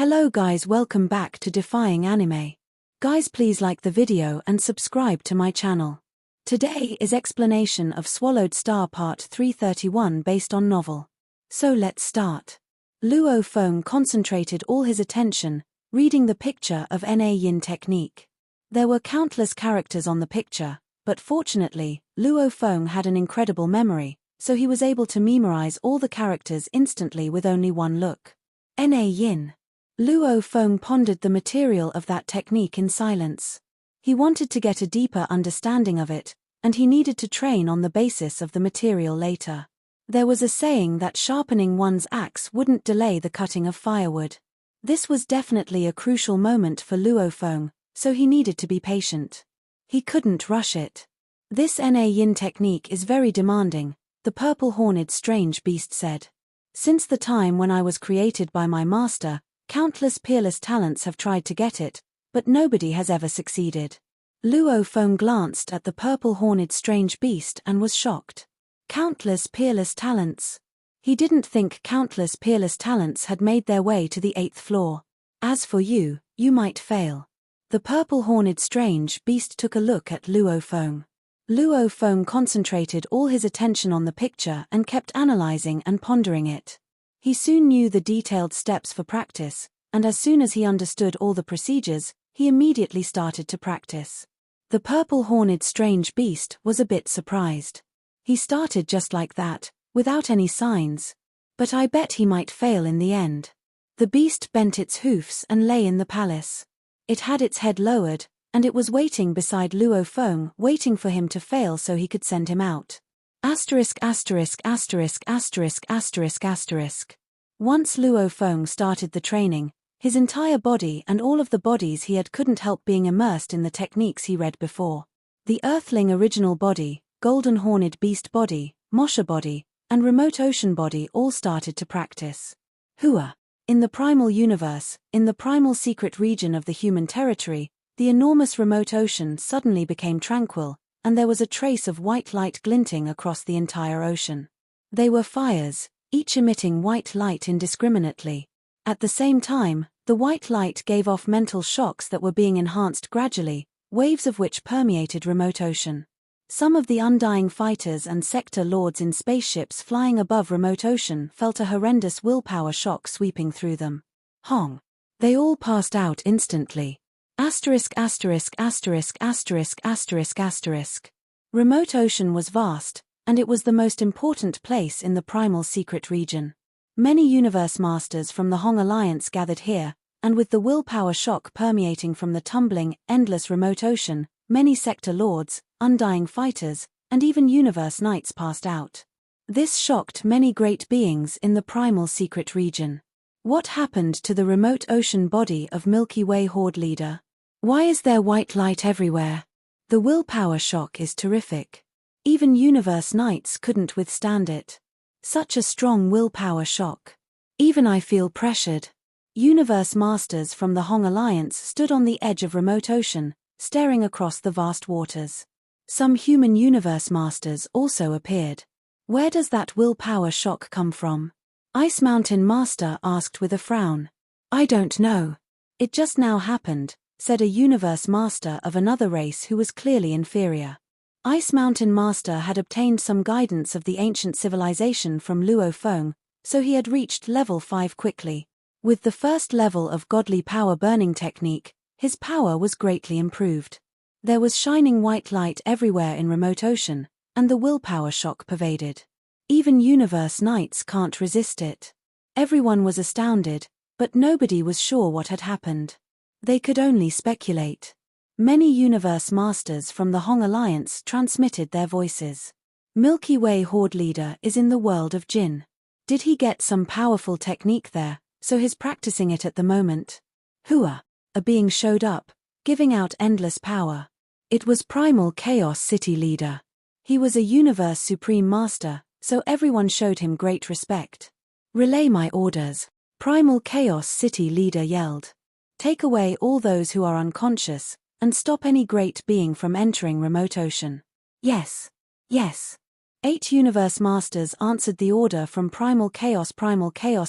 Hello guys, welcome back to Defying Anime. Guys, please like the video and subscribe to my channel. Today is explanation of Swallowed Star Part 331 based on novel. So let's start. Luo Feng concentrated all his attention, reading the picture of Na Yin technique. There were countless characters on the picture, but fortunately, Luo Feng had an incredible memory, so he was able to memorize all the characters instantly with only one look. Na Yin. Luo Feng pondered the material of that technique in silence. He wanted to get a deeper understanding of it, and he needed to train on the basis of the material later. There was a saying that sharpening one's axe wouldn't delay the cutting of firewood. This was definitely a crucial moment for Luo Feng, so he needed to be patient. He couldn't rush it. This Na Yin technique is very demanding, the purple-horned strange beast said. Since the time when I was created by my master, countless peerless talents have tried to get it, but nobody has ever succeeded. Luo Feng glanced at the purple-horned strange beast and was shocked. Countless peerless talents. He didn't think countless peerless talents had made their way to the 8th floor. As for you, you might fail. The purple-horned strange beast took a look at Luo Feng. Luo Feng concentrated all his attention on the picture and kept analyzing and pondering it. He soon knew the detailed steps for practice, and as soon as he understood all the procedures, he immediately started to practice. The purple-horned strange beast was a bit surprised. He started just like that, without any signs. But I bet he might fail in the end. The beast bent its hoofs and lay in the palace. It had its head lowered, and it was waiting beside Luo Feng, waiting for him to fail so he could send him out. Asterisk asterisk asterisk asterisk asterisk asterisk. Once Luo Feng started the training, his entire body and all of the bodies he had couldn't help being immersed in the techniques he read before. The Earthling original body, Golden Horned Beast body, Mosha body, and Remote Ocean body all started to practice. Hua. In the primal universe, in the primal secret region of the human territory, the enormous remote ocean suddenly became tranquil, and there was a trace of white light glinting across the entire ocean. They were fires, each emitting white light indiscriminately. At the same time, the white light gave off mental shocks that were being enhanced gradually, waves of which permeated remote ocean. Some of the undying fighters and sector lords in spaceships flying above remote ocean felt a horrendous willpower shock sweeping through them. Hong. They all passed out instantly. Asterisk asterisk asterisk asterisk asterisk asterisk. Remote ocean was vast, and it was the most important place in the primal secret region. Many universe masters from the Hong Alliance gathered here, and with the willpower shock permeating from the tumbling, endless remote ocean, many sector lords, undying fighters, and even universe knights passed out. This shocked many great beings in the primal secret region. What happened to the remote ocean body of Milky Way Horde leader? Why is there white light everywhere? The willpower shock is terrific. Even universe knights couldn't withstand it. Such a strong willpower shock. Even I feel pressured. Universe masters from the Hong Alliance stood on the edge of remote ocean, staring across the vast waters. Some human universe masters also appeared. Where does that willpower shock come from? Ice Mountain Master asked with a frown. I don't know. It just now happened, said a universe master of another race who was clearly inferior. Ice Mountain Master had obtained some guidance of the ancient civilization from Luo Feng, so he had reached level 5 quickly. With the first level of godly power burning technique, his power was greatly improved. There was shining white light everywhere in remote ocean, and the willpower shock pervaded. Even universe knights can't resist it. Everyone was astounded, but nobody was sure what had happened. They could only speculate. Many universe masters from the Hong Alliance transmitted their voices. Milky Way Horde leader is in the world of Jin. Did he get some powerful technique there, so he's practicing it at the moment? Hua. A being showed up, giving out endless power. It was Primal Chaos City leader. He was a universe supreme master, so everyone showed him great respect. Relay my orders, Primal Chaos City leader yelled. Take away all those who are unconscious, and stop any great being from entering remote ocean. Yes. Yes. 8 universe masters answered the order from Primal Chaos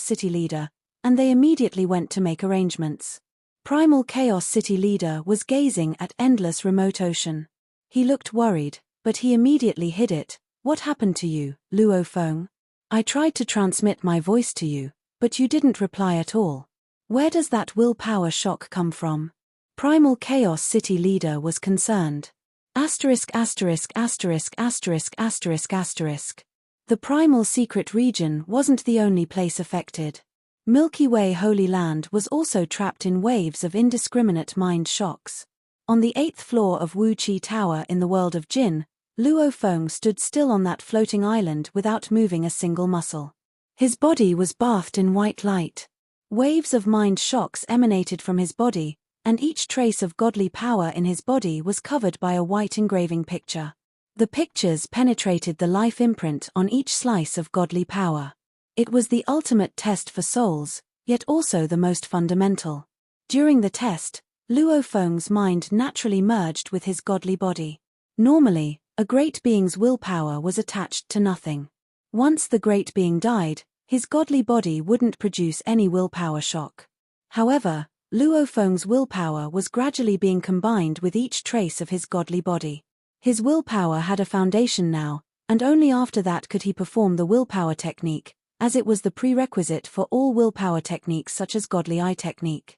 City leader, and they immediately went to make arrangements. Primal Chaos City leader was gazing at endless remote ocean. He looked worried, but he immediately hid it. What happened to you, Luo Feng? I tried to transmit my voice to you, but you didn't reply at all. Where does that willpower shock come from? Primal Chaos City leader was concerned. Asterisk asterisk asterisk asterisk asterisk asterisk. The primal secret region wasn't the only place affected. Milky Way Holy Land was also trapped in waves of indiscriminate mind shocks. On the 8th floor of Wu Chi Tower in the world of Jin, Luo Feng stood still on that floating island without moving a single muscle. His body was bathed in white light. Waves of mind shocks emanated from his body, and each trace of godly power in his body was covered by a white engraving picture. The pictures penetrated the life imprint on each slice of godly power. It was the ultimate test for souls, yet also the most fundamental. During the test, Luo Feng's mind naturally merged with his godly body. Normally, a great being's willpower was attached to nothing. Once the great being died, his godly body wouldn't produce any willpower shock. However, Luo Feng's willpower was gradually being combined with each trace of his godly body. His willpower had a foundation now, and only after that could he perform the willpower technique, as it was the prerequisite for all willpower techniques such as godly eye technique.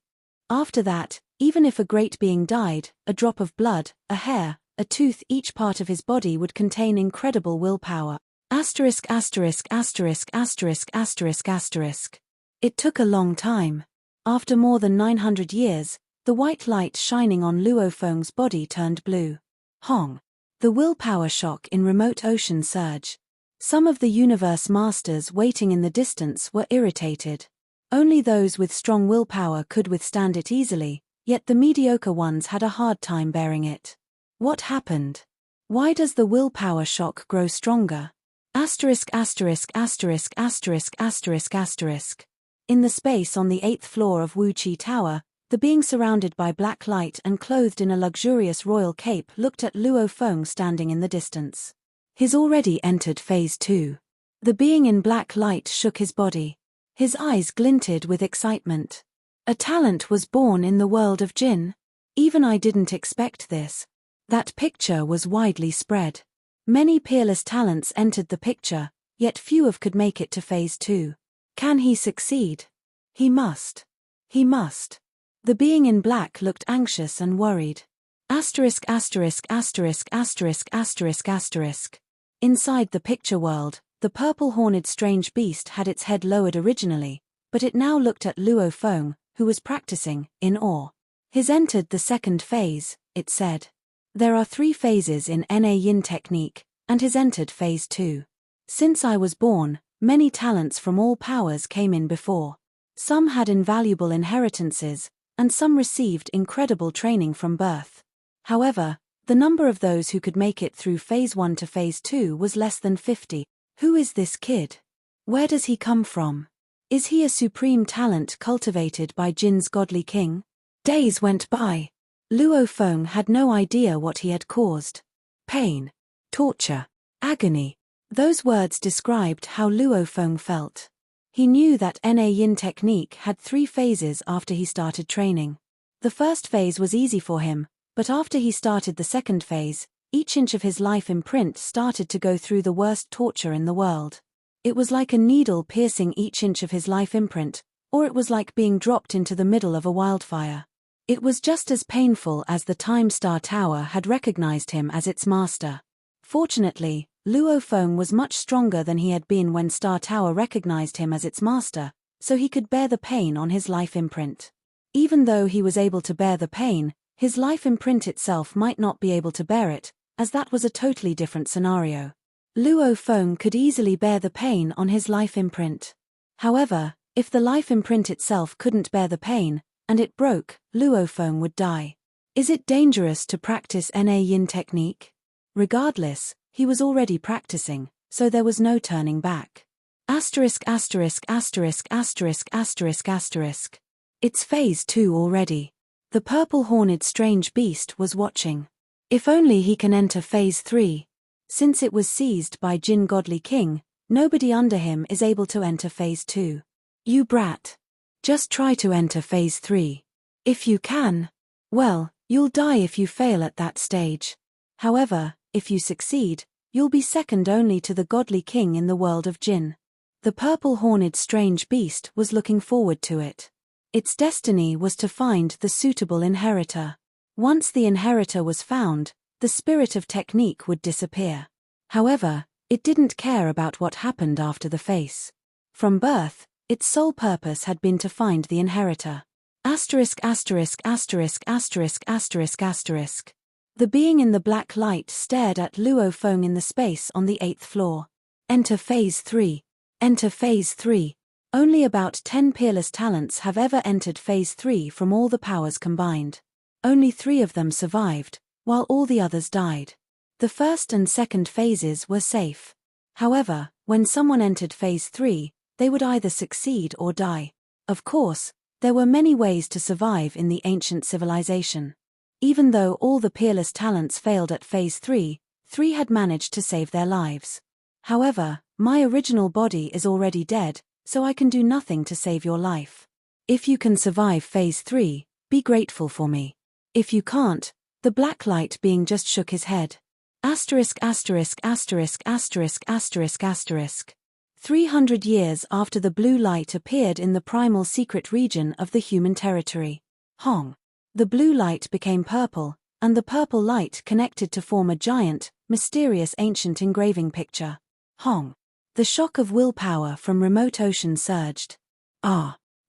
After that, even if a great being died, a drop of blood, a hair, a tooth, each part of his body would contain incredible willpower. Asterisk asterisk asterisk asterisk asterisk asterisk. It took a long time. After more than 900 years, the white light shining on Luo Feng's body turned blue. Hong. The willpower shock in remote ocean surge. Some of the universe masters waiting in the distance were irritated. Only those with strong willpower could withstand it easily, yet the mediocre ones had a hard time bearing it. What happened? Why does the willpower shock grow stronger? Asterisk asterisk asterisk asterisk asterisk asterisk. In the space on the 8th floor of Wu Chi Tower, the being surrounded by black light and clothed in a luxurious royal cape looked at Luo Feng standing in the distance. He's already entered phase 2. The being in black light shook his body. His eyes glinted with excitement. A talent was born in the world of Jin. Even I didn't expect this. That picture was widely spread. Many peerless talents entered the picture, yet few of could make it to phase 2. Can he succeed? He must. He must. The being in black looked anxious and worried. Asterisk asterisk asterisk asterisk asterisk asterisk. Inside the picture world, the purple-horned strange beast had its head lowered originally, but it now looked at Luo Feng, who was practicing, in awe. He's entered the second phase, it said. There are 3 phases in Na Yin technique, and he's entered phase 2. Since I was born, many talents from all powers came in before. Some had invaluable inheritances, and some received incredible training from birth. However, the number of those who could make it through phase 1 to phase 2 was less than 50. Who is this kid? Where does he come from? Is he a supreme talent cultivated by Jin's godly king? Days went by. Luo Feng had no idea what he had caused. Pain, torture, agony. Those words described how Luo Feng felt. He knew that Na Yin technique had 3 phases after he started training. The first phase was easy for him, but after he started the second phase, each inch of his life imprint started to go through the worst torture in the world. It was like a needle piercing each inch of his life imprint, or it was like being dropped into the middle of a wildfire. It was just as painful as the Time Star Tower had recognized him as its master. Fortunately, Luo Feng was much stronger than he had been when Star Tower recognized him as its master, so he could bear the pain on his life imprint. Even though he was able to bear the pain, his life imprint itself might not be able to bear it, as that was a totally different scenario. Luo Feng could easily bear the pain on his life imprint. However, if the life imprint itself couldn't bear the pain, and it broke, Luo Feng would die. Is it dangerous to practice Na Yin technique? Regardless, he was already practicing, so there was no turning back. Asterisk asterisk asterisk asterisk asterisk asterisk. It's phase 2 already. The purple-horned strange beast was watching. If only he can enter phase 3. Since it was seized by Jin Godly King, nobody under him is able to enter phase 2. You brat. Just try to enter phase 3. If you can. Well, you'll die if you fail at that stage. However, if you succeed, you'll be second only to the godly king in the world of Jinn. The purple-horned strange beast was looking forward to it. Its destiny was to find the suitable inheritor. Once the inheritor was found, the spirit of technique would disappear. However, it didn't care about what happened after the face. From birth, its sole purpose had been to find the inheritor. Asterisk asterisk asterisk asterisk asterisk asterisk. The being in the black light stared at Luo Feng in the space on the 8th floor. Enter phase 3. Enter phase 3. Only about 10 peerless talents have ever entered phase 3 from all the powers combined. Only 3 of them survived, while all the others died. The first and second phases were safe. However, when someone entered phase 3, they would either succeed or die. Of course, there were many ways to survive in the ancient civilization. Even though all the peerless talents failed at phase 3, 3 had managed to save their lives. However, my original body is already dead, so I can do nothing to save your life. If you can survive phase 3, be grateful for me. If you can't, the black light being just shook his head. Asterisk asterisk asterisk asterisk asterisk asterisk. 300 years after the blue light appeared in the primal secret region of the human territory. Hong. The blue light became purple, and the purple light connected to form a giant, mysterious ancient engraving picture. Hong. The shock of willpower from remote ocean surged.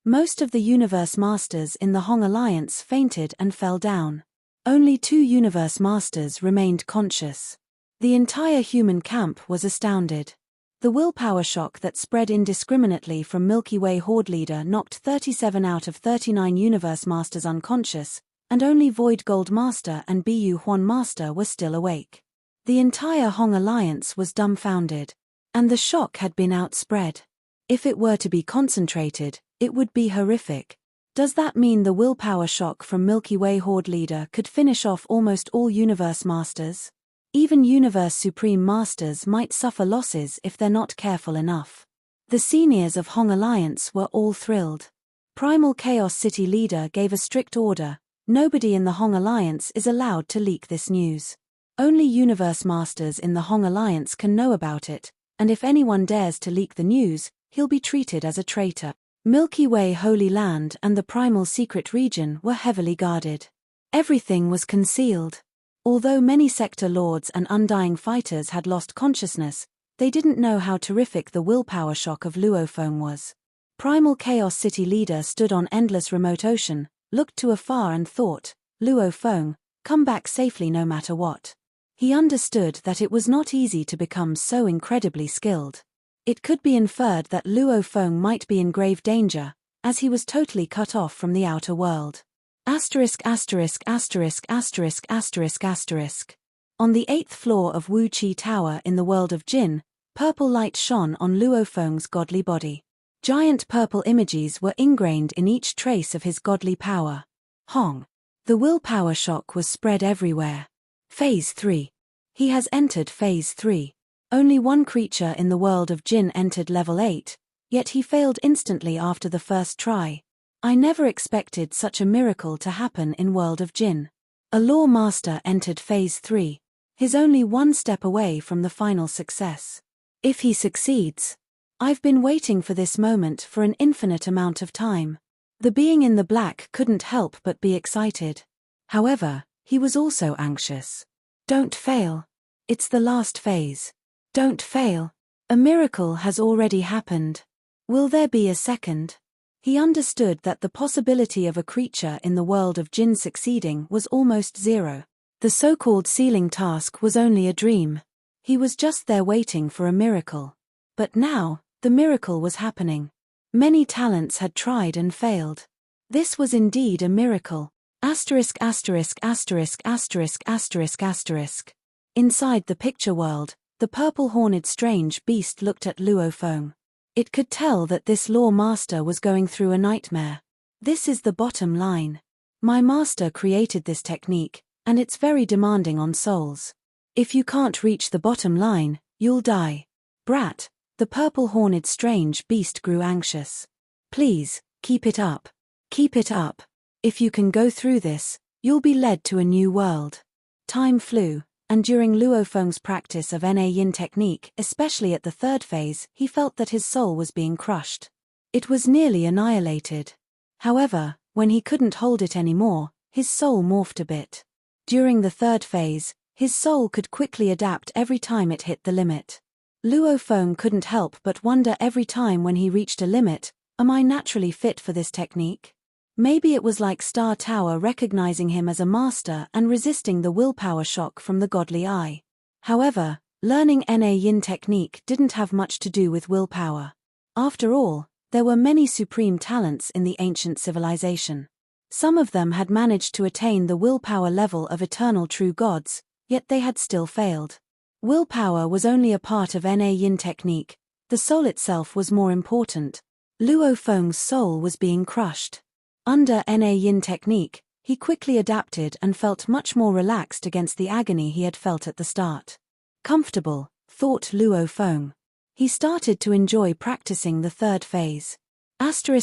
Most of the universe masters in the Hong Alliance fainted and fell down. Only 2 universe masters remained conscious. The entire human camp was astounded. The willpower shock that spread indiscriminately from Milky Way Horde leader knocked 37 out of 39 universe masters unconscious, and only Void Gold Master and Bu Huan Master were still awake. The entire Hong Alliance was dumbfounded. And the shock had been outspread. If it were to be concentrated, it would be horrific. Does that mean the willpower shock from Milky Way Horde leader could finish off almost all universe masters? Even universe supreme masters might suffer losses if they're not careful enough. The seniors of Hong Alliance were all thrilled. Primal Chaos City leader gave a strict order: nobody in the Hong Alliance is allowed to leak this news. Only universe masters in the Hong Alliance can know about it, and if anyone dares to leak the news, he'll be treated as a traitor. Milky Way Holy Land and the primal secret region were heavily guarded. Everything was concealed. Although many sector lords and undying fighters had lost consciousness, they didn't know how terrific the willpower shock of Luo Feng was. Primal Chaos City leader stood on endless remote ocean, looked to afar and thought, Luo Feng, come back safely no matter what. He understood that it was not easy to become so incredibly skilled. It could be inferred that Luo Feng might be in grave danger, as he was totally cut off from the outer world. Asterisk asterisk asterisk asterisk asterisk asterisk. On the 8th floor of Wu Chi Tower in the world of Jinn, purple light shone on Luo Feng's godly body. Giant purple images were ingrained in each trace of his godly power. Hong. The willpower shock was spread everywhere. Phase 3. He has entered Phase 3. Only one creature in the world of Jinn entered level 8, yet he failed instantly after the first try. I never expected such a miracle to happen in world of Jinn. A Law Master entered Phase 3. He's only one step away from the final success. If he succeeds. I've been waiting for this moment for an infinite amount of time. The being in the black couldn't help but be excited. However, he was also anxious. Don't fail. It's the last phase. Don't fail. A miracle has already happened. Will there be a second? He understood that the possibility of a creature in the world of Jinn succeeding was almost zero. The so-called sealing task was only a dream. He was just there waiting for a miracle. But now, the miracle was happening. Many talents had tried and failed. This was indeed a miracle. Asterisk asterisk asterisk asterisk asterisk asterisk. Inside the picture world, the purple-horned strange beast looked at Luo Feng. It could tell that this Law Master was going through a nightmare. This is the bottom line. My master created this technique, and it's very demanding on souls. If you can't reach the bottom line, you'll die. Brat, the purple-horned strange beast grew anxious. Please, Keep it up. Keep it up. If you can go through this, you'll be led to a new world. Time flew, and during Luo Feng's practice of Na Yin technique, especially at the third phase, he felt that his soul was being crushed. It was nearly annihilated. However, when he couldn't hold it anymore, his soul morphed a bit. During the third phase, his soul could quickly adapt every time it hit the limit. Luo Feng couldn't help but wonder every time when he reached a limit, am I naturally fit for this technique? Maybe it was like Star Tower recognizing him as a master and resisting the willpower shock from the godly eye. However, learning Na Yin technique didn't have much to do with willpower. After all, there were many supreme talents in the ancient civilization. Some of them had managed to attain the willpower level of eternal true gods, yet they had still failed. Willpower was only a part of Na Yin technique, the soul itself was more important. Luo Feng's soul was being crushed. Under Na Yin technique, he quickly adapted and felt much more relaxed against the agony he had felt at the start. Comfortable, thought Luo Feng. He started to enjoy practicing the third phase. After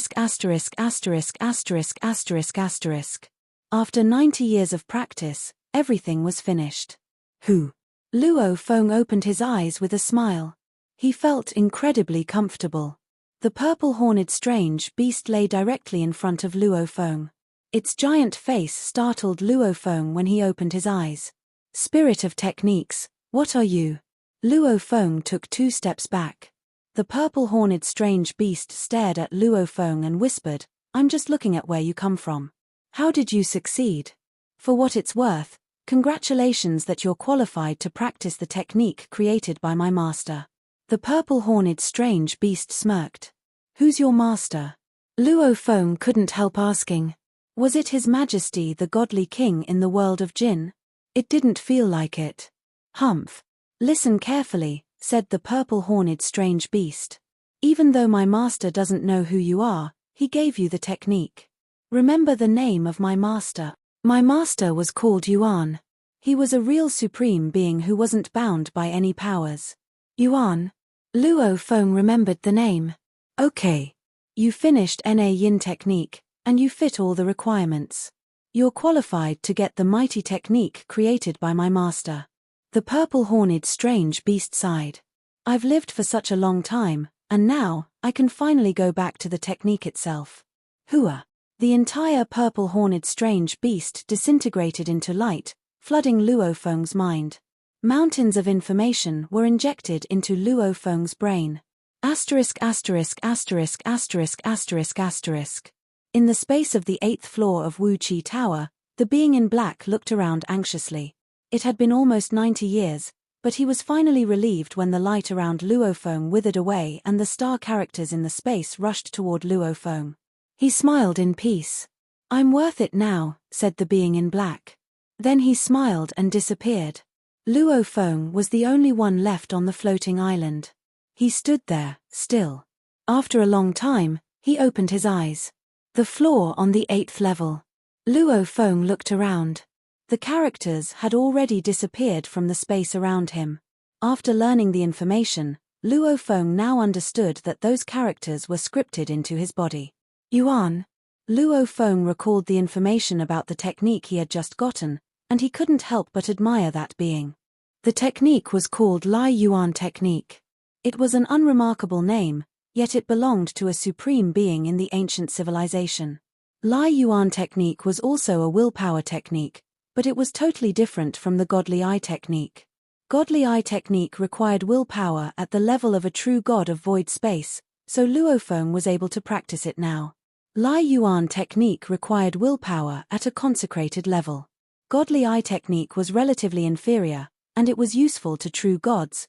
90 years of practice, everything was finished. Luo Feng opened his eyes with a smile. He felt incredibly comfortable. The purple-horned strange beast lay directly in front of Luo Feng. Its giant face startled Luo Feng when he opened his eyes. Spirit of techniques, what are you? Luo Feng took 2 steps back. The purple-horned strange beast stared at Luo Feng and whispered, I'm just looking at where you come from. How did you succeed? For what it's worth, congratulations that you're qualified to practice the technique created by my master. The purple-horned strange beast smirked. Who's your master? Luo Feng couldn't help asking. Was it His Majesty the godly king in the world of Jin? It didn't feel like it. Humph. Listen carefully, said the purple-horned strange beast. Even though my master doesn't know who you are, he gave you the technique. Remember the name of my master. My master was called Yuan. He was a real supreme being who wasn't bound by any powers. Yuan. Luo Feng remembered the name. Okay. You finished Na Yin technique, and you fit all the requirements. You're qualified to get the mighty technique created by my master. The purple-horned strange beast sighed. I've lived for such a long time, and now, I can finally go back to the technique itself. Hua. The entire purple-horned strange beast disintegrated into light, flooding Luo Feng's mind. Mountains of information were injected into Luo Feng's brain. In the space of the 8th floor of Wu Qi Tower, the being in black looked around anxiously. It had been almost 90 years, but he was finally relieved when the light around Luo Feng withered away and the star characters in the space rushed toward Luo Feng. He smiled in peace. I'm worth it now, said the being in black. Then he smiled and disappeared. Luo Feng was the only one left on the floating island. He stood there, still. After a long time, he opened his eyes. The floor on the 8th level. Luo Feng looked around. The characters had already disappeared from the space around him. After learning the information, Luo Feng now understood that those characters were scripted into his body. Yuan. Luo Feng recalled the information about the technique he had just gotten, and he couldn't help but admire that being. The technique was called Lai Yuan technique. It was an unremarkable name, yet it belonged to a supreme being in the ancient civilization. Lai Yuan technique was also a willpower technique, but it was totally different from the godly eye technique. Godly eye technique required willpower at the level of a true god of void space, so Luo Feng was able to practice it now. Lai Yuan technique required willpower at a consecrated level. Godly eye technique was relatively inferior, and it was useful to true gods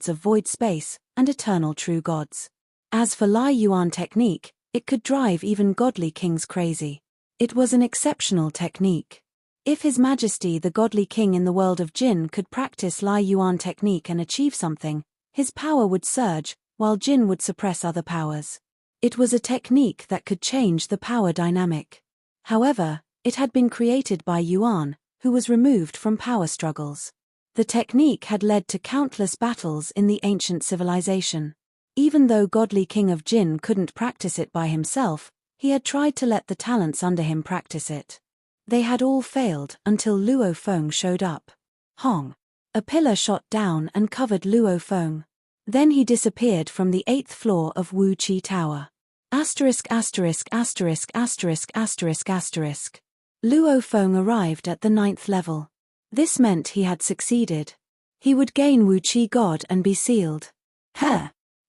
of void space, and eternal true gods. As for Lai Yuan technique, it could drive even godly kings crazy. It was an exceptional technique. If His Majesty the godly king in the world of Jin could practice Lai Yuan technique and achieve something, his power would surge, while Jin would suppress other powers. It was a technique that could change the power dynamic. However, it had been created by Yuan, who was removed from power struggles. The technique had led to countless battles in the ancient civilization. Even though godly king of Jin couldn't practice it by himself, He had tried to let the talents under him practice it. They had all failed until Luo Feng showed up. Hong. A pillar shot down and covered Luo Feng. Then he disappeared from the 8th floor of Wu Chi Tower. Asterisk asterisk asterisk asterisk asterisk asterisk. Luo Feng arrived at the 9th level. This meant he had succeeded. He would gain Wu Chi God and be sealed.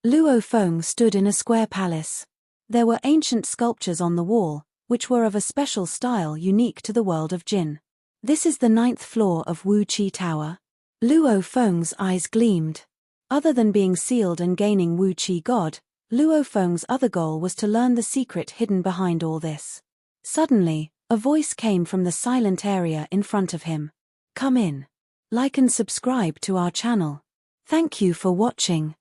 Luo Feng stood in a square palace. There were ancient sculptures on the wall, which were of a special style unique to the world of Jin. This is the 9th floor of Wu Chi Tower. Luo Feng's eyes gleamed. Other than being sealed and gaining Wu Chi God, Luo Feng's other goal was to learn the secret hidden behind all this. Suddenly, a voice came from the silent area in front of him. Come in. Like and subscribe to our channel. Thank you for watching.